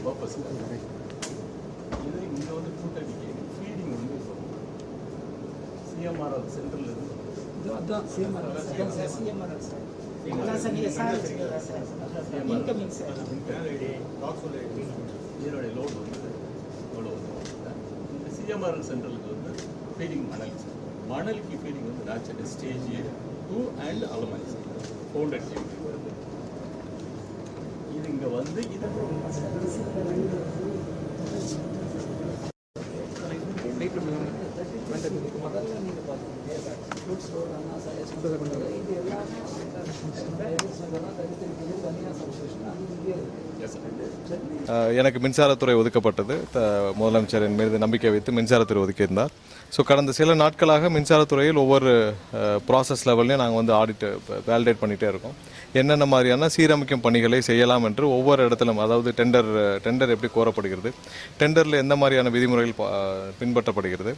Purpose. இது இங்கே வந்து கூட்டணிக்கு ஃபீடிங் வந்து சிஎம்ஆர்ஆர் சென்ட்ரல் இருந்து இதனுடைய லோடு வந்து எவ்வளோ வந்து இந்த சிஎம்ஆர்எல் சென்ட்ரலுக்கு வந்து ஃபீடிங் மணல் மணலுக்கு ஃபீடிங் வந்து நேச்சுரல் ஸ்டேஜ் 2 அண்ட் அலமலை 400 km வருது. இது இங்கே வந்து இது எனக்கு மின்சாரத்துறை ஒதுக்கப்பட்டது. முதலமைச்சரின் மீது நம்பிக்கை வைத்து மின்சாரத்துறை ஒதுக்கியிருந்தார். ஸோ கடந்த சில நாட்களாக மின்சாரத்துறையில் ஒவ்வொரு ப்ராசஸ் லெவல்லையும் நாங்கள் வந்து ஆடிட் வேலிடேட் பண்ணிகிட்டே இருக்கோம். என்னென்ன மாதிரியான சீரமைக்கும் பணிகளை செய்யலாம் என்று ஒவ்வொரு இடத்திலும், அதாவது டெண்டர் எப்படி கோரப்படுகிறது, டெண்டரில் எந்த மாதிரியான விதிமுறைகள் பின்பற்றப்படுகிறது,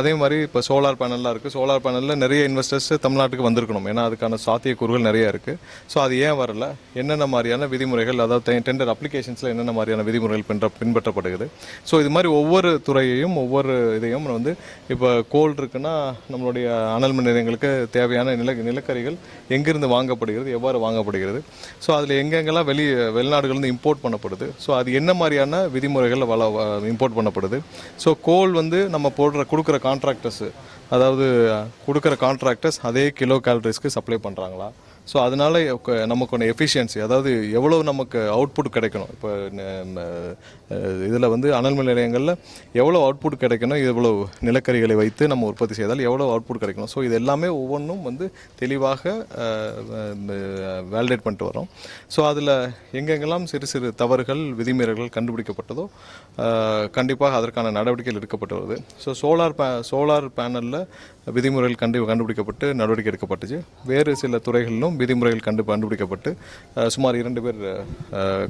அதே மாதிரி இப்போ சோலார் பேனல்லாம் இருக்குது. சோலார் பேனலில் நிறைய இன்வெஸ்டர்ஸ் தமிழ்நாட்டுக்கு வந்திருக்கணும், ஏன்னா அதுக்கான சாத்தியக்கூறுகள் நிறைய இருக்குது. ஸோ அது ஏன் வரல, என்னென்ன மாதிரியான விதிமுறைகள், அதாவது டெண்டர் அப்ளிகேஷன்ஸில் என்னென்ன மாதிரியான விதிமுறைகள் பின்பற்றப்படுகிறது. ஸோ இது மாதிரி ஒவ்வொரு துறையையும் ஒவ்வொரு இதையும் வந்து இப்போ கோல் இருக்குன்னா நம்மளுடைய அனல் மின் நிலையங்களுக்கு தேவையான நிலக்கரிகள் எங்கிருந்து வாங்கப்படுகிறது, எவ்வாறு வாங்கப்படுகிறது, ஸோ அதில் எங்கெங்கெல்லாம் வெளிநாடுகள்லேருந்து இம்போர்ட் பண்ணப்படுது, ஸோ அது என்ன மாதிரியான விதிமுறைகள் இம்போர்ட் பண்ணப்படுது. ஸோ கோல் வந்து நம்ம கொடுக்குற கான்ட்ராக்டர்ஸு, அதாவது கொடுக்குற கான்ட்ராக்டர்ஸ் அதே கிலோ கேலரிஸ்க்கு சப்ளை பண்ணுறாங்களா, ஸோ அதனால் நமக்கு ஒன்று எஃபிஷியன்சி, அதாவது எவ்வளோ நமக்கு அவுட்புட் கிடைக்கணும், இப்போ இதில் வந்து அனல் மின் நிலையங்களில் எவ்வளோ அவுட்புட் கிடைக்கணும், எவ்வளோ நிலக்கரிகளை வைத்து நம்ம உற்பத்தி செய்தால் எவ்வளோ அவுட்புட் கிடைக்கணும். ஸோ இது எல்லாமே ஒவ்வொன்றும் வந்து தெளிவாக வேலிடேட் பண்ணிட்டு வரோம். ஸோ அதில் எங்கெங்கெல்லாம் சிறு சிறு தவறுகள் விதிமீறல்கள் கண்டுபிடிக்கப்பட்டதோ கண்டிப்பாக அதற்கான நடவடிக்கைகள் எடுக்கப்பட்டு வருது. ஸோ சோலார் பேனலில் விதிமுறைகள் கண்டுபிடிக்கப்பட்டு நடவடிக்கை எடுக்கப்பட்டுச்சு. வேறு சில துறைகளிலும் விதிமுறைகள் கண்டுபிடிக்கப்பட்டு சுமார் 2 பேர்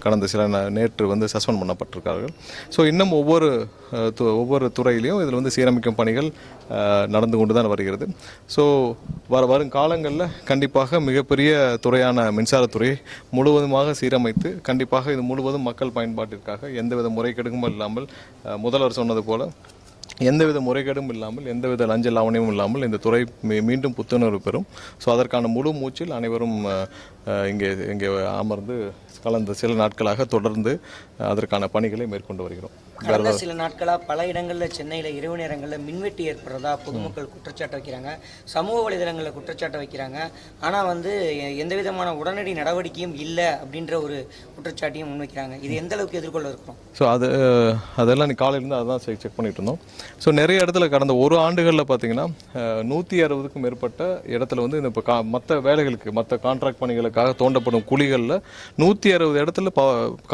கடந்த நேற்று வந்து சஸ்பெண்ட் பண்ணப்பட்டிருக்கார்கள். ஸோ இன்னும் ஒவ்வொரு துறையிலையும் இதில் வந்து சீரமைக்கும் பணிகள் நடந்து கொண்டு தான் வருகிறது. ஸோ வரும் காலங்களில் கண்டிப்பாக மிகப்பெரிய துறையான மின்சாரத்துறையை முழுவதுமாக சீரமைத்து கண்டிப்பாக இது முழுவதும் மக்கள் பயன்பாட்டிற்காக எந்தவித முறைகேடும் இல்லாமல், முதல்வர் சொன்னது போல எந்தவித முறைகேடும் இல்லாமல், எந்தவித லஞ்ச லாவணியமும் இல்லாமல் இந்த துறை மீண்டும் புத்துணர்வு பெறும். ஸோ அதற்கான முழு மூச்சில் அனைவரும் இங்கே அமர்ந்து கலந்த சில நாட்களாக தொடர்ந்து அதற்கான பணிகளை மேற்கொண்டு வருகிறோம். கடந்த சில நாட்களாக பல இடங்களில் சென்னையில் இரவு நேரங்களில் மின்வெட்டி ஏற்படுறதா பொதுமக்கள் குற்றச்சாட்டு வைக்கிறாங்க, சமூக வலைதளங்களில் குற்றச்சாட்டு வைக்கிறாங்க. ஆனால் வந்து எந்த விதமான உடனடி நடவடிக்கையும் இல்லை அப்படின்ற ஒரு குற்றச்சாட்டையும் முன்வைக்கிறாங்க. இது எந்த அளவுக்கு எதிர்கொள்ள இருக்கிறோம்? ஸோ அதெல்லாம் காலையிலேருந்து அதுதான் செக் பண்ணிட்டு இருந்தோம். ஸோ நிறைய இடத்துல கடந்த ஒரு ஆண்டுகளில் பார்த்தீங்கன்னா 160க்கும் மேற்பட்ட இடத்துல வந்து இந்த இப்போ மற்ற வேலைகளுக்கு, மற்ற கான்ட்ராக்ட் பணிகளுக்காக தோண்டப்படும் குழிகளில் 160 இடத்துல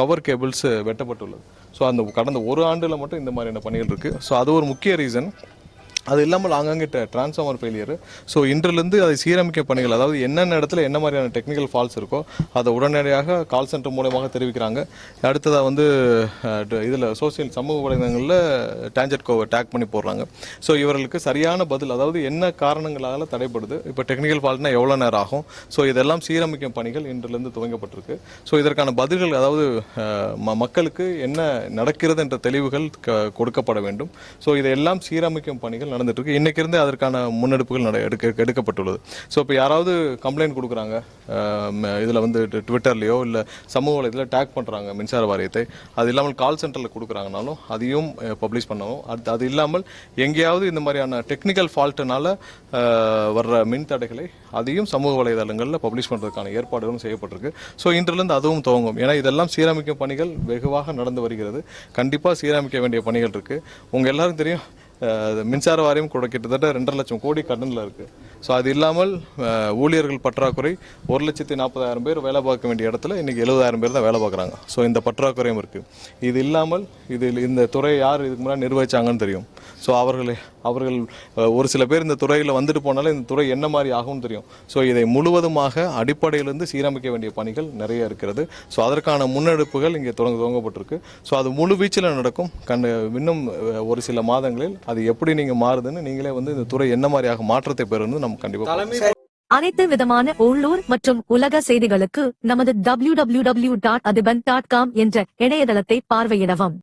கவர் கேபிள்ஸ் வெட்டப்பட்டுள்ளது. ஸோ அந்த கடந்த ஒரு ஆண்டில் மட்டும் இந்த மாதிரியான பணிகள் இருக்குது. ஸோ அது ஒரு முக்கிய ரீசன். அது இல்லாமல் அங்கங்கே டிரான்ஸ்ஃபார்மர் ஃபெயிலியர். ஸோ இன்றிலிருந்து அதை சீரமைக்க பணிகள், அதாவது என்னென்ன இடத்துல என்ன மாதிரியான டெக்னிக்கல் ஃபால்ட்ஸ் இருக்கோ அதை உடனடியாக கால் சென்டர் மூலமாக தெரிவிக்கிறாங்க. அடுத்ததாக வந்து இதில் சமூக வலைதளங்களில் டேஞ்சர்கோவை டேக் பண்ணி போடுறாங்க. ஸோ இவர்களுக்கு சரியான பதில், அதாவது என்ன காரணங்களால் தடைப்படுது, இப்போ டெக்னிக்கல் ஃபால்ட்னா எவ்வளோ நேரம் ஆகும், ஸோ இதெல்லாம் சீரமைக்கும் பணிகள் இன்றிலிருந்து துவங்கப்பட்டிருக்கு. ஸோ இதற்கான பதில்கள், அதாவது மக்களுக்கு என்ன நடக்கிறது என்ற தெளிவுகள் கொடுக்கப்பட வேண்டும். ஸோ இதையெல்லாம் சீரமைக்கும் பணிகள் நடந்துட்டு இருக்கு. இன்னைக்கு இருந்து அதற்கான முன்னெடுப்புகள் எடுக்கப்பட்டுள்ளது. ஸோ இப்போ யாராவது கம்ப்ளைண்ட் கொடுக்குறாங்க, இதில் வந்து ட்விட்டர்லையோ இல்லை சமூக வலைதளத்தில் டேக் பண்ணுறாங்க மின்சார வாரியத்தை, அது இல்லாமல் கால் சென்டரில் கொடுக்குறாங்கனாலும் அதையும் பப்ளிஷ் பண்ணணும். அது இல்லாமல் எங்கேயாவது இந்த மாதிரியான டெக்னிக்கல் ஃபால்ட்டுனால வர்ற மின் தடைகளை அதையும் சமூக வலைதளங்களில் பப்ளிஷ் பண்ணுறதுக்கான ஏற்பாடுகளும் செய்யப்பட்டிருக்கு. ஸோ இன்றிலிருந்து அதுவும் துவங்கும். ஏன்னா இதெல்லாம் சீரமைக்கும் பணிகள் வெகுவாக நடந்து வருகிறது. கண்டிப்பாக சீரமைக்க வேண்டிய பணிகள் இருக்குது. உங்கள் எல்லாருக்கும் தெரியும், மின்சார வாரியம் கூட கிட்டத்தட்ட 2.5 லட்சம் கோடி கடனில் இருக்குது. ஸோ அது இல்லாமல் ஊழியர்கள் பற்றாக்குறை, 1,40,000 பேர் வேலை பார்க்க வேண்டிய இடத்துல இன்றைக்கி 70,000 பேர் தான் வேலை பார்க்குறாங்க. ஸோ இந்த பற்றாக்குறையும் இருக்குது. இது இல்லாமல் இந்த துறையை யார் இதுக்கு முன்னாடி நிர்வகிச்சாங்கன்னு தெரியும். ஸோ அவர்கள் ஒரு சில பேர் இந்த துறையில் வந்துட்டு போனாலே இந்த துறை என்ன மாதிரி ஆகும்னு தெரியும். ஸோ இதை முழுவதுமாக அடிப்படையிலிருந்து சீரமைக்க வேண்டிய பணிகள் நிறைய இருக்கிறது. ஸோ அதற்கான முன்னெடுப்புகள் இங்கே துவங்கப்பட்டிருக்கு. ஸோ அது முழு வீச்சில் நடக்கும். இன்னும் ஒரு சில மாதங்களில் அது எப்படி நீங்கள் மாறுதுன்னு நீங்களே வந்து இந்த துறை என்ன மாதிரியாக மாற்றத்தை பெறுன்னு நம்ம கண்டிப்பாக அனைத்து விதமான உள்ளூர் மற்றும் உலக செய்திகளுக்கு நமது www.adiban.com என்ற இணையதளத்தை பார்வையிடவும்.